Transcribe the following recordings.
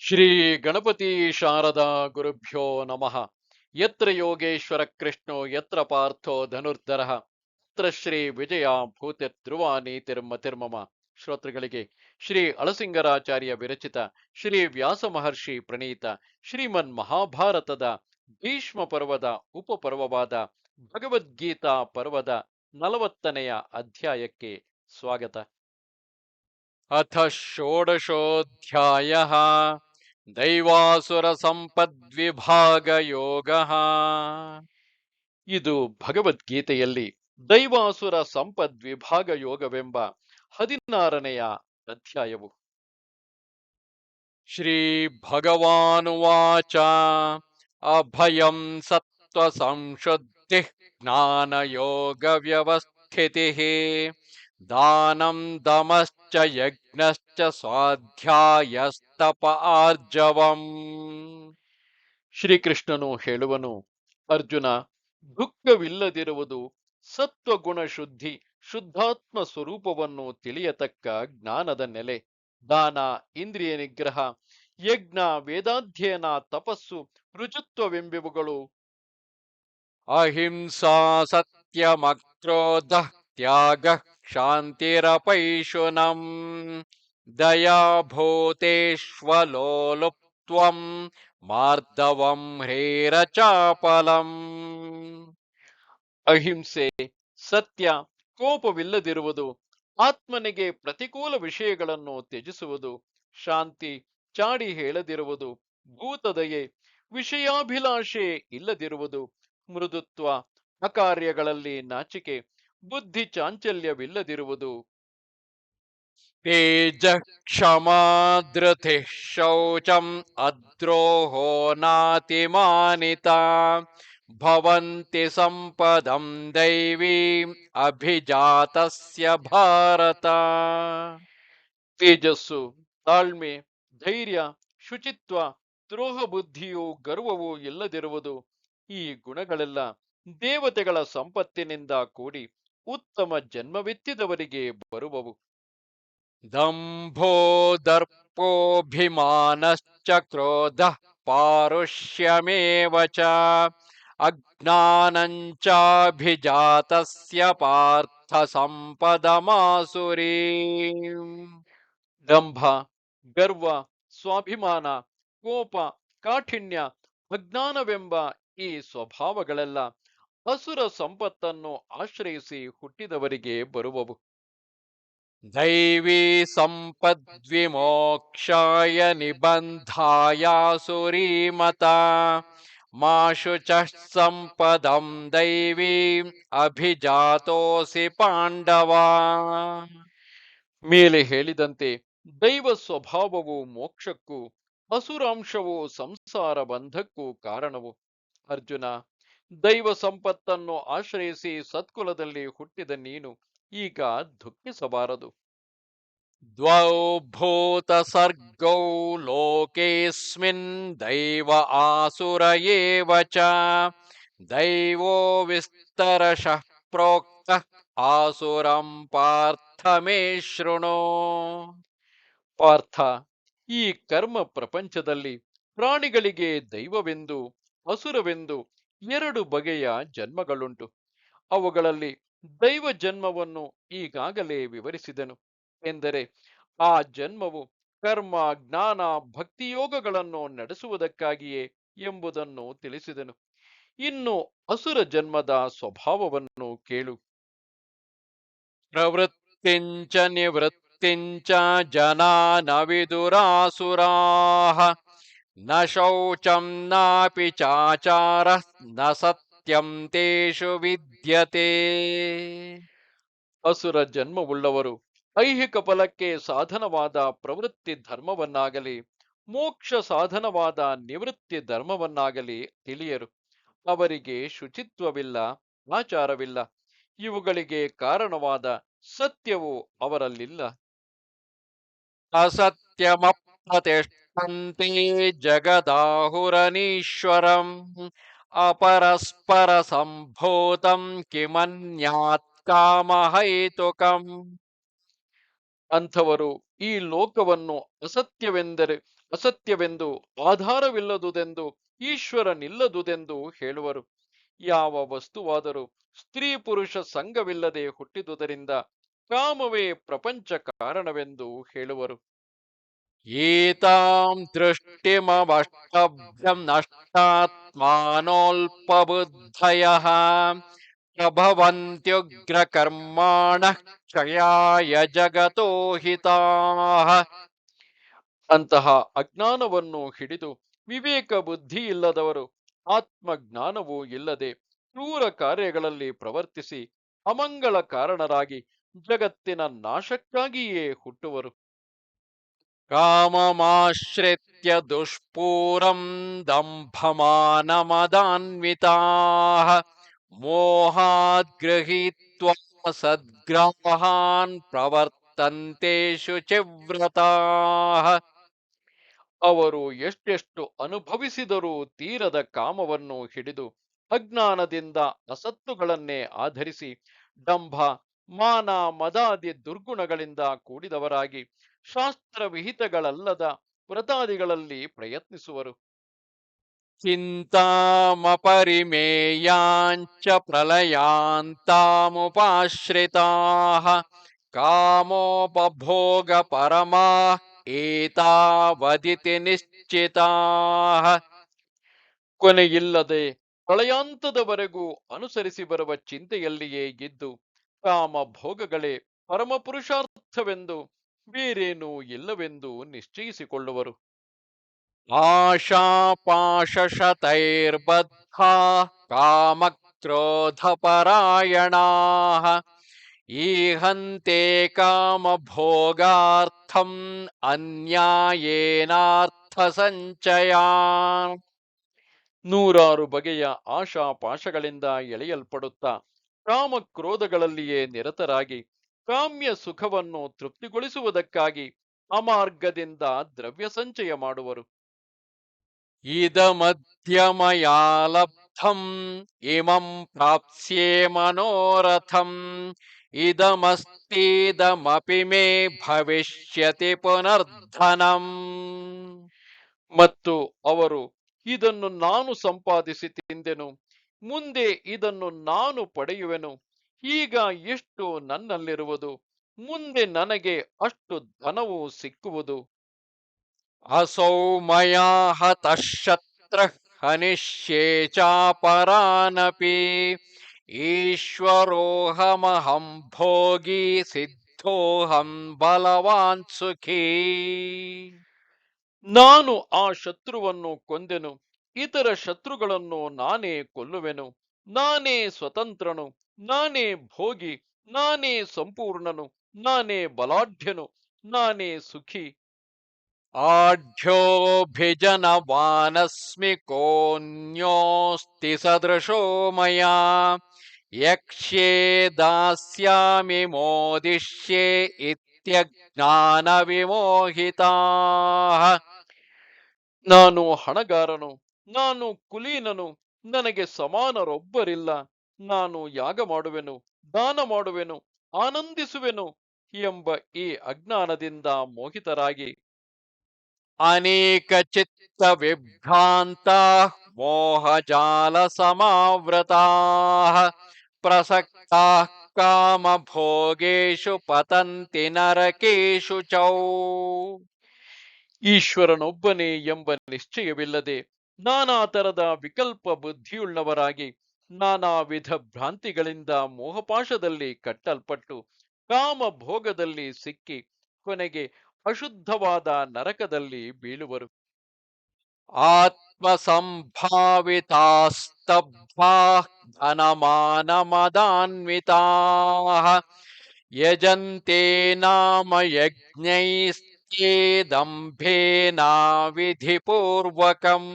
ಶ್ರೀ ಗಣಪತಿ ಶಾರದಾ ಗುರುಭ್ಯೋ ನಮಃ. ಯತ್ರ ಯೋಗೇಶ್ವರ ಕೃಷ್ಣೋ ಯತ್ರ ಪಾರ್ಥೋ ಧನುರ್ಧರಃ ತತ್ರ ಶ್ರೀ ವಿಜಯ ಭೂತಿರ್ಧ್ರುವ ನೀತಿರ್ಮತಿರ್ಮಮ. ಶ್ರೋತೃಗಳಿಗೆ ಶ್ರೀ ಅಳಸಿಂಗರಾಚಾರ್ಯ ವಿರಚಿತ ಶ್ರೀ ವ್ಯಾಸ ಮಹರ್ಷಿ ಪ್ರಣೀತ ಶ್ರೀಮನ್ ಮಹಾಭಾರತದ ಭೀಷ್ಮ ಪರ್ವದ ಉಪಪರ್ವವಾದ ಭಗವದ್ಗೀತಾ ಪರ್ವದ 40ನೆಯ ಅಧ್ಯಾಯಕ್ಕೆ ಸ್ವಾಗತ. ಅಥ ಷೋಡಶೋऽಧ್ಯಾಯಃ ದೈವಾಸುರ ಸಂಪದ್ವಿಭಾಗ ಯೋಗ. ಇದು ಭಗವದ್ಗೀತೆಯಲ್ಲಿ ದೈವಾಸುರ ಸಂಪದ್ವಿಭಾಗ ಯೋಗವೆಂಬ 16ನೆಯ ಅಧ್ಯಾಯವು. ಶ್ರೀ ಭಗವಾನುವಾಚ ಅಭಯಂ ಸತ್ವ ಸಂಶುದ್ಧಿ ಜ್ಞಾನಯೋಗ ವ್ಯವಸ್ಥಿತಿಃ ದಾನಂ ದಮಶ್ಚ ಯಜ್ಞಶ್ಚ ಸ್ವಾಧ್ಯಾಯಸ್ತಪ ಆರ್ಜವಂ. ಶ್ರೀಕೃಷ್ಣನು ಹೇಳುವನು, ಅರ್ಜುನ, ದುಃಖವಿಲ್ಲದಿರುವುದು, ಸತ್ವಗುಣ ಶುದ್ಧಿ, ಶುದ್ಧಾತ್ಮ ಸ್ವರೂಪವನ್ನು ತಿಳಿಯತಕ್ಕ ಜ್ಞಾನದ ನೆಲೆ, ದಾನ, ಇಂದ್ರಿಯ ನಿಗ್ರಹ, ಯಜ್ಞ, ವೇದಾಧ್ಯಯನ, ತಪಸ್ಸು, ರುಜುತ್ವವೆಂಬುವುಗಳು, ಅಹಿಂಸಾ ಸತ್ಯಮಕ್ರೋಧ ತ್ಯಾಗ ಶಾಂತಿರಪೈಶುನಂ ದಯಾಭೂತೇಷ್ವಲೋಲುಪ್ತ್ವಂ ಮಾರ್ದವಂ ಹ್ರೇರಚಾಪಲಂ. ಅಹಿಂಸೆ, ಸತ್ಯ, ಕೋಪವಿಲ್ಲದಿರುವುದು, ಆತ್ಮನಿಗೆ ಪ್ರತಿಕೂಲ ವಿಷಯಗಳನ್ನು ತ್ಯಜಿಸುವುದು, ಶಾಂತಿ, ಚಾಡಿ ಹೇಳದಿರುವುದು, ಭೂತದಯೆ, ವಿಷಯಾಭಿಲಾಷೆ ಇಲ್ಲದಿರುವುದು, ಮೃದುತ್ವ, ಅಕಾರ್ಯಗಳಲ್ಲಿ ನಾಚಿಕೆ, ಬುದ್ಧಿ ಚಾಂಚಲ್ಯವಿಲ್ಲದಿರುವುದು, ತೇಜ ಕ್ಷಮಾ ಧೃತಿ ಶೌಚಂ ಅದ್ರೋಹೋ ನಾತಿಮಾನಿತ ಭವಂತಿ ಸಂಪದಂ ದೈವೀಂ ಅಭಿಜಾತಸ್ಯ ಭಾರತ. ತೇಜಸ್ಸು, ತಾಳ್ಮೆ, ಧೈರ್ಯ, ಶುಚಿತ್ವ, ದ್ರೋಹ ಬುದ್ಧಿಯು, ಗರ್ವವು ಇಲ್ಲದಿರುವುದು, ಈ ಗುಣಗಳೆಲ್ಲ ದೇವತೆಗಳ ಸಂಪತ್ತಿನಿಂದ ಕೂಡಿ ಉತ್ತಮ ಜನ್ಮವೆತ್ತಿದವರಿಗೆ ಬರುವವು. ದಂಭೋ ದರ್ಪೋಭಿಮಾನಶ್ಚ ಕ್ರೋಧ ಪಾರುಷ್ಯಮೇವ ಚ ಅಜ್ಞಾನಂಚಾಭಿಜಾತಸ್ಯ ಪಾರ್ಥ ಸಂಪದಮಾಸುರೀಂ. ದಂಭ, ಗರ್ವ, ಸ್ವಾಭಿಮಾನ, ಕೋಪ, ಕಾಠಿಣ್ಯ, ಅಜ್ಞಾನವೆಂಬ ಈ ಸ್ವಭಾವಗಳೆಲ್ಲ ಅಸುರ ಸಂಪತ್ತನ್ನು ಆಶ್ರಯಿಸಿ ಹುಟ್ಟಿದವರಿಗೆ ಬರುವವು. ದೈವೀ ಸಂಪದ್ವಿಮೋಕ್ಷಾಯ ನಿಬಂಧಾಯಾಸುರೀಮತ ಮಾ ಶುಚಃ ಸಂಪದಂ ದೈವೀಂ ಅಭಿಜಾತೋಸಿ ಪಾಂಡವ. ಮೇಲೆ ಹೇಳಿದಂತೆ ದೈವ ಸ್ವಭಾವವು ಮೋಕ್ಷಕ್ಕೂ, ಅಸುರಾಂಶವು ಸಂಸಾರ ಬಂಧಕ್ಕೂ ಕಾರಣವು. ಅರ್ಜುನ, ದೈವ ಸಂಪತ್ತನ್ನು ಆಶ್ರಯಿಸಿ ಸತ್ಕುಲದಲ್ಲಿ ಹುಟ್ಟಿದ ನೀನು ಈಗ ದುಃಖಿಸಬಾರದು. ದ್ವೌ ಭೂತ ಸರ್ಗೌ ಲೋಕೇಸ್ಮಿನ್ ದೈವ ಆಸುರ ಏವ ಚ ದೈವೋ ವಿಸ್ತರಶಃ ಪ್ರೋಕ್ತಃ ಆಸುರಂ ಪಾರ್ಥ ಮೇ ಶೃಣು. ಪಾರ್ಥ, ಈ ಕರ್ಮ ಪ್ರಪಂಚದಲ್ಲಿ ಪ್ರಾಣಿಗಳಿಗೆ ದೈವವೆಂದು ಅಸುರವೆಂದು 2 ಬಗೆಯ ಜನ್ಮಗಳುಂಟು. ಅವುಗಳಲ್ಲಿ ದೈವ ಜನ್ಮವನ್ನು ಈಗಾಗಲೇ ವಿವರಿಸಿದನು. ಎಂದರೆ ಆ ಜನ್ಮವು ಕರ್ಮ, ಜ್ಞಾನ, ಭಕ್ತಿಯೋಗಗಳನ್ನು ನಡೆಸುವುದಕ್ಕಾಗಿಯೇ ಎಂಬುದನ್ನು ತಿಳಿಸಿದನು. ಇನ್ನು ಅಸುರ ಜನ್ಮದ ಸ್ವಭಾವವನ್ನು ಕೇಳು. ಪ್ರವೃತ್ತಿಂಚ ನಿವೃತ್ತಿಂಚ ಜನಾ ನ ವಿದುರಾಸುರಾಃ ನ ಶೌಚಂ ನಾಪಿ ಚಾಚಾರಃ ನ ಸತ್ಯಂ ತೇಷು ವಿದ್ಯತೆ. ಅಸುರ ಜನ್ಮವುಳ್ಳವರು ಐಹಿಕ ಫಲಕ್ಕೆ ಸಾಧನವಾದ ಪ್ರವೃತ್ತಿ ಧರ್ಮವನ್ನಾಗಲಿ ಮೋಕ್ಷ ಸಾಧನವಾದ ನಿವೃತ್ತಿ ಧರ್ಮವನ್ನಾಗಲಿ ತಿಳಿಯರು. ಅವರಿಗೆ ಶುಚಿತ್ವವಿಲ್ಲ, ಆಚಾರವಿಲ್ಲ. ಇವುಗಳಿಗೆ ಕಾರಣವಾದ ಸತ್ಯವು ಅವರಲ್ಲಿಲ್ಲ. ಅಸತ್ಯಮಪ್ರತಿಷ್ಠಂತೆ ಜಗದಾಹುರನೀಶ್ವರಂ ಅಪರಸ್ಪರ ಸಂಭೂತಂ ಕಿಮನ್ಯಾತ್ ಕಾಮಹೈತುಕಂ. ಅಂಥವರು ಈ ಲೋಕವನ್ನು ಅಸತ್ಯವೆಂದು ಆಧಾರವಿಲ್ಲದುದೆಂದು ಈಶ್ವರನಿಲ್ಲದುದೆಂದು ಹೇಳುವರು. ಯಾವ ವಸ್ತುವಾದರೂ ಸ್ತ್ರೀ ಪುರುಷ ಸಂಘವಿಲ್ಲದೆ ಹುಟ್ಟಿದುದರಿಂದ ಕಾಮವೇ ಪ್ರಪಂಚ ಕಾರಣವೆಂದು ಹೇಳುವರು. ಏತಾಂ ದೃಷ್ಟಿಮವಷ್ಟಭ್ಯಂ ನಷ್ಟಾತ್ಮಾನೋಲ್ಪಬುದ್ಧಯಃ ಪ್ರಭವಂತ್ಯುಗ್ರಕರ್ಮಾಣಃ ಕ್ಷಯಾಯ ಜಗತೋ ಹಿತಾಃ. ಅಂತಹ ಅಜ್ಞಾನವನ್ನು ಹಿಡಿದು ವಿವೇಕ ಬುದ್ಧಿ ಇಲ್ಲದವರು ಆತ್ಮಜ್ಞಾನವೂ ಇಲ್ಲದೆ ಕ್ರೂರ ಕಾರ್ಯಗಳಲ್ಲಿ ಪ್ರವರ್ತಿಸಿ ಅಮಂಗಳ ಕಾರಣರಾಗಿ ಜಗತ್ತಿನ ನಾಶಕ್ಕಾಗಿಯೇ ಹುಟ್ಟುವರು. ಕಾಮಮಾಶ್ರಿತ್ಯ ದುಷ್ಪೂರಂ ದಂಭಮಾನಮದಾನ್ವಿತಾಃ ಮೋಹಾದ್ ಗೃಹೀತ್ವಾ ಸದ್ಗ್ರಾಹಾನ್ ಪ್ರವರ್ತಂತೆ ಶುಚಿವ್ರತಾಃ. ಅವರು ಎಷ್ಟೆಷ್ಟು ಅನುಭವಿಸಿದರೂ ತೀರದ ಕಾಮವನ್ನು ಹಿಡಿದು ಅಜ್ಞಾನದಿಂದ ಅಸತ್ತುಗಳನ್ನೇ ಆಧರಿಸಿ ಡಂಭ ಮಾನ ಮದಾದಿ ದುರ್ಗುಣಗಳಿಂದ ಕೂಡಿದವರಾಗಿ ಶಾಸ್ತ್ರವಿಹಿತಗಳಲ್ಲದ ವ್ರತಾದಿಗಳಲ್ಲಿ ಪ್ರಯತ್ನಿಸುವರು. ಚಿಂತಾಮಪರಿಮೇಯಾಂಚ ಪ್ರಲಯಾಂತಾಮುಪಾಶ್ರಿತಾಃ ಕಾಮೋಪಭೋಗ ಪರಮಾಃ ಏತಾವದಿತಿ ನಿಶ್ಚಿತಾಃ. ಕೊನೆಯಿಲ್ಲದೆ ಪ್ರಳಯಾಂತದವರೆಗೂ ಅನುಸರಿಸಿ ಬರುವ ಚಿಂತೆಯಲ್ಲಿಯೇ ಇದ್ದು ಕಾಮ ಭೋಗಗಳೇ ಪರಮ ಪುರುಷಾರ್ಥವೆಂದು ಬೇರೇನೂ ಇಲ್ಲವೆಂದು ನಿಶ್ಚಯಿಸಿಕೊಳ್ಳುವರು. ಆಶಾಪಾಶಶತೈರ್ಬದ್ಧಾಃ ಕಾಮಕ್ರೋಧಪರಾಯಣಾಃ ಈಹಂತೆ ಕಾಮಭೋಗಾರ್ಥಂ ಅನ್ಯಾಯೇನಾರ್ಥಸಂಚಯಾನ್. ನೂರಾರು ಬಗೆಯ ಆಶಾಪಾಶಗಳಿಂದ ಎಳೆಯಲ್ಪಡುತ್ತಾ ಕಾಮಕ್ರೋಧಗಳಲ್ಲಿಯೇ ನಿರತರಾಗಿ ಕಾಮ್ಯ ಸುಖವನ್ನು ತೃಪ್ತಿಗೊಳಿಸುವುದಕ್ಕಾಗಿ ಅಮಾರ್ಗದಿಂದ ದ್ರವ್ಯ ಸಂಚಯ ಮಾಡುವರು. ಇದಮದ್ಯ ಮಯಾ ಲಬ್ಧಂ ಇಮಂ ಪ್ರಾಪ್ಸ್ಯೆ ಮನೋರಥಂ ಇದಮಸ್ತೀದಮಪಿ ಮೇ ಭವಿಷ್ಯತಿ ಪುನರ್ಧನಂ. ಮತ್ತು ಅವರು ಇದನ್ನು ನಾನು ಸಂಪಾದಿಸಿ ತಿಂದೆನು, ಮುಂದೆ ಇದನ್ನು ನಾನು ಪಡೆಯುವೆನು, ಈಗ ಎಷ್ಟು ನನ್ನಲ್ಲಿರುವುದು, ಮುಂದೆ ನನಗೆ ಅಷ್ಟು ಧನವು ಸಿಕ್ಕುವುದು. ಅಸೌ ಮಯಾ ಹತಃ ಶತ್ರಃ ಹನಿಷ್ಯೇ ಚಾಪರಾನಪಿ ಈಶ್ವರೋಹಮಹಂ ಭೋಗಿ ಸಿದ್ಧೋಹಂ ಬಲವಾನ್ ಸುಖೀ. ನಾನು ಆ ಶತ್ರುವನ್ನು ಕೊಂದೆನು, ಇತರ ಶತ್ರುಗಳನ್ನು ನಾನೇ ಕೊಲ್ಲುವೆನು, ನಾನೇ ಸ್ವತಂತ್ರನು, ನಾನೇ ಭೋಗಿ, ನಾನೇ ಸಂಪೂರ್ಣನು, ನಾನೇ ಬಲಾಢ್ಯನು, ನಾನೇ ಸುಖಿ. ಆಢ್ಯೋಭಿಜನವಾನಸ್ಮಿ ಕೋನ್ಯೋಸ್ತಿ ಸದೃಶೋ ಮಯಾ ಯಕ್ಷ್ಯೇ ದಾಸ್ಯಾಮಿ ಮೋದಿಷ್ಯೆ ಇತ್ಯಜ್ಞಾನ ವಿಮೋಹಿತಾಃ. ನಾನು ಹಣಗಾರನು, ನಾನು ಕುಲೀನನು, ನನಗೆ ಸಮಾನರೊಬ್ಬರಿಲ್ಲ, ನಾನು ಯಾಗ ಮಾಡುವೆನು, ದಾನ ಮಾಡುವೆನು, ಆನಂದಿಸುವೆನು ಎಂಬ ಈ ಅಜ್ಞಾನದಿಂದ ಮೋಹಿತರಾಗಿ ಅನೇಕ ಚಿತ್ತ ವಿಭ್ರಾಂತಾಃ ಮೋಹಜಾಲ ಸಮಾವೃತಾಃ ಪ್ರಸಕ್ತಾಃ ಕಾಮ ಭೋಗೇಶು ಪತಂತಿ ನರಕೇಶು ಚೌ. ಈಶ್ವರನೊಬ್ಬನೇ ಎಂಬ ನಿಶ್ಚಯವಿಲ್ಲದೆ ನಾನಾ ತರದ ವಿಕಲ್ಪ ಬುದ್ಧಿಯುಳ್ಳವರಾಗಿ ನಾನಾ ವಿಧ ಭ್ರಾಂತಿಗಳಿಂದ ಮೋಹಪಾಶದಲ್ಲಿ ಕಟ್ಟಲ್ಪಟ್ಟು ಕಾಮ ಭೋಗದಲ್ಲಿ ಸಿಕ್ಕಿ ಕೊನೆಗೆ ಅಶುದ್ಧವಾದ ನರಕದಲ್ಲಿ ಬೀಳುವರು. ಆತ್ಮ ಸಂಭಾವಿತಾಸ್ತಬ್ಧಾಃ ಧನಮಾನಮದಾನ್ವಿತಾಃ ಯಜಂತೆ ನಾಮ ಯಜ್ಞೈಸ್ತೇದಂಭೇನಾ ವಿಧಿಪೂರ್ವಕಂ.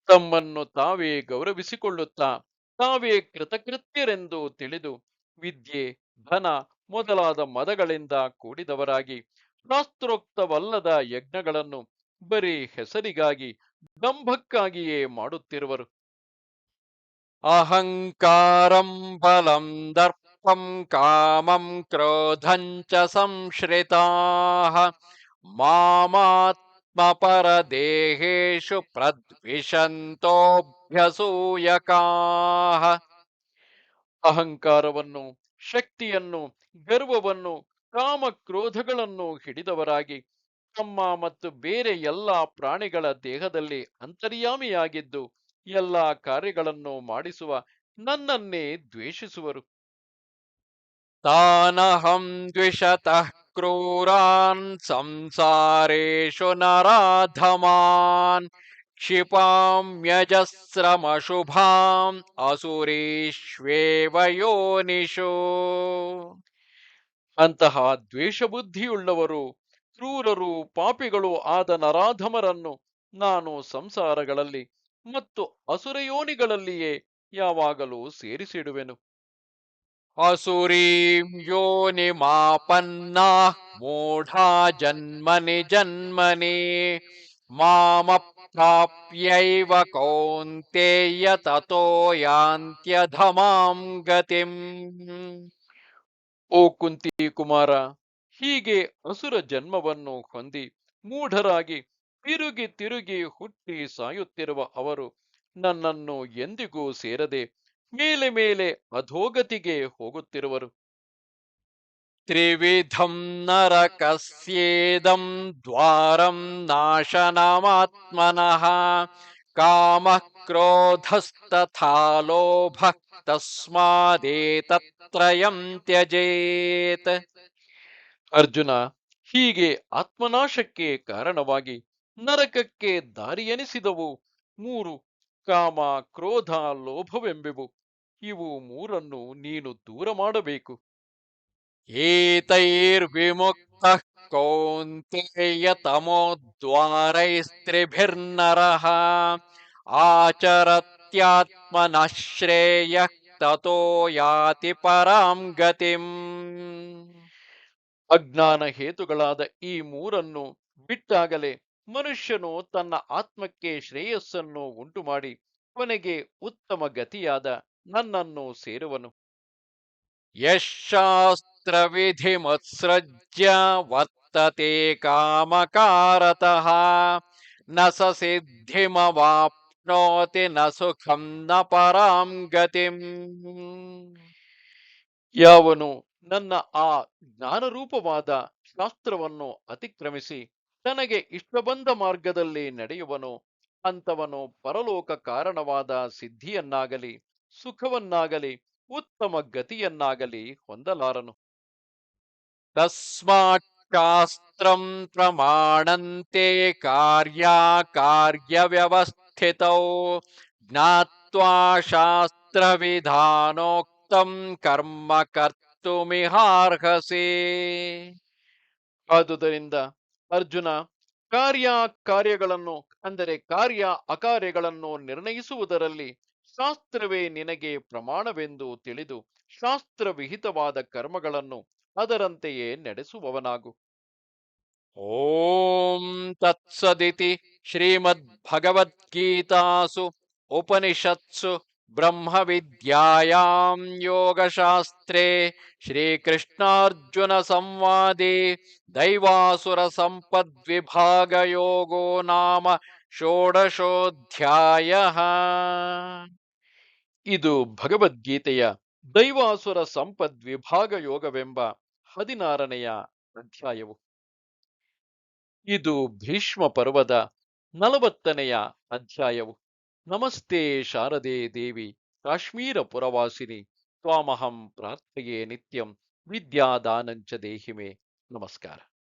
ತಮ್ಮನ್ನು ತಾವೇ ಗೌರವಿಸಿಕೊಳ್ಳುತ್ತಾ ತಾವೇ ಕೃತಕೃತ್ಯರೆಂದು ತಿಳಿದು ವಿದ್ಯೆ ಧನ ಮೊದಲಾದ ಮದಗಳಿಂದ ಕೂಡಿದವರಾಗಿ ಶಾಸ್ತ್ರೋಕ್ತವಲ್ಲದ ಯಜ್ಞಗಳನ್ನು ಬರೀ ಹೆಸರಿಗಾಗಿ ದಂಭಕ್ಕಾಗಿಯೇ ಮಾಡುತ್ತಿರುವರು. ಅಹಂಕಾರಂ ಬಲಂ ದರ್ಪ ಅರ್ಥಂ ಕಾಮಂ ಕ್ರೋಧಂ ಚ ಸಂಶ್ರಿತಾಃ ಮಾಮಾತ್ಮಪರದೇಹೇಷು ಪ್ರದ್ವಿಷಂತೋऽಭ್ಯಸೂಯಕಾಃ. ಅಹಂಕಾರವನ್ನು, ಶಕ್ತಿಯನ್ನು, ಗರ್ವವನ್ನು, ಕಾಮಕ್ರೋಧಗಳನ್ನು ಹಿಡಿದವರಾಗಿ ತಮ್ಮ ಮತ್ತು ಬೇರೆ ಎಲ್ಲ ಪ್ರಾಣಿಗಳ ದೇಹದಲ್ಲಿ ಅಂತರ್ಯಾಮಿಯಾಗಿದ್ದು ಎಲ್ಲ ಕಾರ್ಯಗಳನ್ನು ಮಾಡಿಸುವ ನನ್ನನ್ನೇ ದ್ವೇಷಿಸುವರು. ತಾನಹಂ ದ್ವಿಷತಃ ಕ್ರೂರಾನ್ ಸಂಸಾರೇಷು ನರಾಧಮಾನ್ ಕ್ಷಿಪಾಮ್ಯಜಸ್ರಮಶುಭಾಂ ಅಸುರೀಷ್ವೇವ ಯೋನಿಷು. ಅಂತಹ ದ್ವೇಷಬುದ್ಧಿಯುಳ್ಳವರು, ಕ್ರೂರರು, ಪಾಪಿಗಳು ಆದ ನರಾಧಮರನ್ನು ನಾನು ಸಂಸಾರಗಳಲ್ಲಿ ಮತ್ತು ಅಸುರಯೋನಿಗಳಲ್ಲಿಯೇ ಯಾವಾಗಲೂ ಸೇರಿಸಿಡುವೆನು. ಅಸುರೀಂ ಯೋನಿಮಾಪನ್ನಾಃ ಮೂಢಾ ಜನ್ಮನಿ ಜನ್ಮನಿ ಮಾಮಪ್ರಾಪ್ಯೈವ ಕೌಂತೇಯ ತತೋ ಯಾಂತ್ಯಧಮಾಂ ಗತಿಂ. ಓ ಕುಂತಿ ಕುಮಾರ, ಹೀಗೆ ಅಸುರ ಜನ್ಮವನ್ನು ಹೊಂದಿ ಮೂಢರಾಗಿ ತಿರುಗಿ ತಿರುಗಿ ಹುಟ್ಟಿ ಸಾಯುತ್ತಿರುವ ಅವರು ನನ್ನನ್ನು ಎಂದಿಗೂ ಸೇರದೆ ಮೇಲೆ ಮೇಲೆ ಅಧೋಗತಿಗೆ ಹೋಗುತ್ತಿರುವರು. ತ್ರಿವಿಧಂ ನರಕಸ್ಯೇದಂ ದ್ವಾರಂ ನಾಶನಮಾತ್ಮನಃ ಕಾಮಃ ಕ್ರೋಧಸ್ತಥಾ ಲೋಭಃ ತಸ್ಮಾದೇತತ್ರಯಂ ತ್ಯಜೇತ್. ಅರ್ಜುನ, ಹೀಗೆ ಆತ್ಮನಾಶಕ್ಕೆ ಕಾರಣವಾಗಿ ನರಕಕ್ಕೆ ದಾರಿಯೆನಿಸಿದವು ಮೂರು: ಕಾಮ, ಕ್ರೋಧ, ಲೋಭವೆಂಬುವು. ಇವು ಮೂರನ್ನು ನೀನು ದೂರ ಮಾಡಬೇಕು. ಏತೈರ್ವಿಮುಕ್ತಃ ಕೌಂತೇಯ ತಮೋದ್ವಾರೈಸ್ತ್ರಿಭಿರ್ನರಃ ಆಚರತ್ಯಾತ್ಮನಃ ಶ್ರೇಯಃ ತತೋ ಯಾತಿ ಪರಾಂ ಗತಿಂ. ಅಜ್ಞಾನ ಹೇತುಗಳಾದ ಈ ಮೂರನ್ನು ಬಿಟ್ಟಾಗಲೇ ಮನುಷ್ಯನು ತನ್ನ ಆತ್ಮಕ್ಕೆ ಶ್ರೇಯಸ್ಸನ್ನು ಉಂಟುಮಾಡಿ ಕೊನೆಗೆ ಉತ್ತಮ ಗತಿಯಾದ ನನ್ನನ್ನು ಸೇರುವನು. ಯಶಾಸ್ತ್ರವಿಧಿಮುತ್ಸೃಜ್ಯ ವರ್ತತೆ ಕಾಮಕಾರತಃ ನ ಸ ಸಿದ್ಧಿಮವಾಪ್ನೋತಿ ನ ಸುಖಂ ನ ಪರಾಂ ಗತಿಂ. ಯಾವನು ನನ್ನ ಆ ಜ್ಞಾನರೂಪವಾದ ಶಾಸ್ತ್ರವನ್ನು ಅತಿಕ್ರಮಿಸಿ ತನಗೆ ಇಷ್ಟಬಂದ ಮಾರ್ಗದಲ್ಲಿ ನಡೆಯುವನೋ ಅಂತವನು ಪರಲೋಕ ಕಾರಣವಾದ ಸಿದ್ಧಿಯನ್ನಾಗಲಿ ಸುಖವನ್ನಾಗಲಿ ಉತ್ತಮ ಗತಿಯನ್ನಾಗಲಿ ಹೊಂದಲಾರನು. ತಸ್ಮಾತ್ ಶಾಸ್ತ್ರಂ ಪ್ರಮಾಣಂತೆ ಕಾರ್ಯವ್ಯವಸ್ಥಿತೌ ಜ್ಞಾತ್ವಾ ಶಾಸ್ತ್ರವಿಧಾನೋಕ್ತಂ ಕರ್ಮ ಕರ್ತುಮಿಹಾರ್ಹಸಿ. ಆದುದರಿಂದ ಅರ್ಜುನ, ಕಾರ್ಯಗಳನ್ನು ಅಂದರೆ ಕಾರ್ಯ ಅಕಾರ್ಯಗಳನ್ನು ನಿರ್ಣಯಿಸುವುದರಲ್ಲಿ ಶಾಸ್ತ್ರವೇ ನಿನಗೆ ಪ್ರಮಾಣವೆಂದು ತಿಳಿದು ಶಾಸ್ತ್ರವಿಹಿತವಾದ ಕರ್ಮಗಳನ್ನು ಅದರಂತೆಯೇ ನಡೆಸುವವನಾಗು. ಓಂ ತತ್ಸದಿತಿ ಶ್ರೀಮದ್ಭಗವದ್ಗೀತಾಸು ಉಪನಿಷತ್ಸು ಬ್ರಹ್ಮವಿದ್ಯಾಯಾಂ ಯೋಗಶಾಸ್ತ್ರೇ ಶ್ರೀಕೃಷ್ಣಾರ್ಜುನ ಸಂವಾದೇ ದೈವಾಸುರ ಸಂಪದ್ವಿಭಾಗಯೋಗೋ ನಾಮ ಷೋಡಶೋಧ್ಯಾಯಃ. ಇದು ಭಗವದ್ಗೀತೆಯ ದೈವಾಸುರ ಸಂಪದ್ವಿಭಾಗ ಯೋಗವೆಂಬ 16ನೆಯ ಅಧ್ಯಾಯವು. ಇದು ಭೀಷ್ಮ ಪರ್ವದ 40ನೆಯ ಅಧ್ಯಾಯವು. ನಮಸ್ತೆ ಶಾರದೆ ದೇವಿ ಕಾಶ್ಮೀರ ಪುರವಾಸಿನಿ ತ್ವಾಮಹಂ ಪ್ರಾರ್ಥಯೇ ನಿತ್ಯಂ ವಿದ್ಯಾದಾನಂಚ ದೇಹಿಮೆ. ನಮಸ್ಕಾರ.